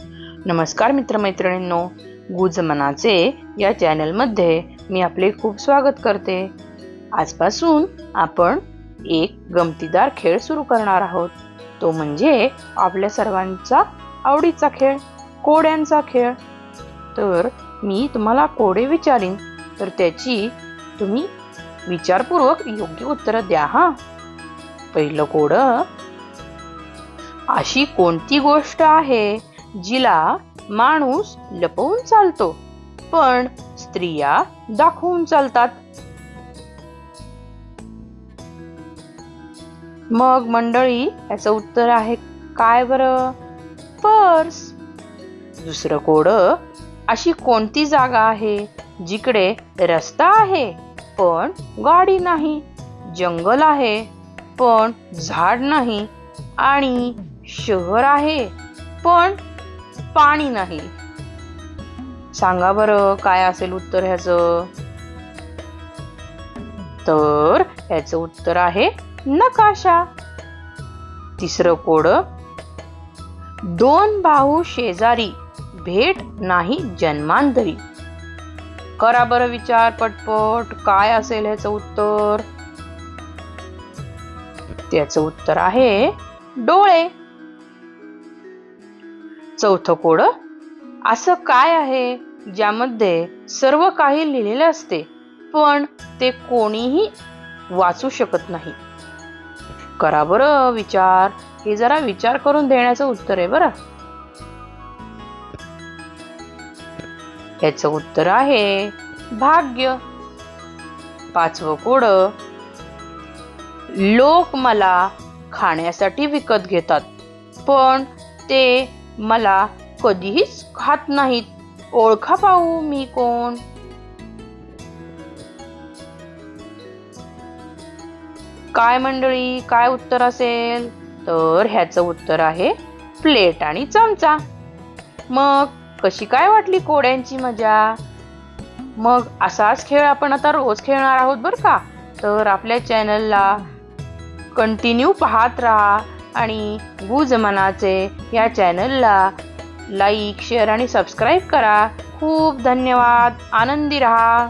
नमस्कार मित्रमैत्रिणींनो, गुज मनाचे या चॅनलमध्ये मी आपले खूप स्वागत करते। आजपासून आपण एक गमतीदार खेळ सुरू करणार आहोत। तो म्हणजे आपल्या सर्वांचा आवडीचा खेळ, कोड्यांचा खेळ। तर मी तुम्हाला कोडे विचारीन, तर त्याची तुम्ही विचारपूर्वक योग्य उत्तर द्या हा। पहिलं कोड, अशी कोणती गोष्ट आहे जिला माणूस लपवून चालतो पण स्त्रिया दाखवून चालतात? मग मंडळी, याचं उत्तर आहे काय बरं? पर्स। दुसरं कोड, अशी कोणती जागा आहे जिकडे रस्ता आहे पण गाडी नाही, जंगल आहे पण झाड नाही आणि शहर आहे पण पाणी नाही? सांगा बरं काय असेल उत्तर ह्याचं? तर ह्याचं उत्तर आहे नकाशा। तिसरं कोड, दोन भाऊ शेजारी, भेट नाही जन्मांतरी। करा बरं विचार पटपट, काय असेल ह्याचं उत्तर? त्याचं उत्तर आहे डोळे। चौथं कोड, असं काय आहे ज्यामध्ये सर्व काही लिहिलेले असते पण ते कोणीही वाचू शकत नाही? करा बरं विचार, हे जरा विचार करून देण्याचं उत्तर आहे बरं। याचं उत्तर आहे भाग्य। पाचवं कोड, लोक मला खाण्यासाठी विकत घेतात पण ते मला कधीच खात नाहीत, ओळखा पाहू मी कोण? काय मंडळी, काय उत्तर असेल? तर ह्याचं उत्तर आहे प्लेट आणि चमचा। मग कशी काय वाटली कोड्यांची मजा? मग असाच खेळ आपण आता रोज खेळणार आहोत बरं का। तर आपल्या चॅनलला कंटिन्यू पाहत राहा आणि गुज मनाचे या चॅनलला लाईक, शेअर आणि सबस्क्राईब करा। खूप धन्यवाद। आनंदी रहा।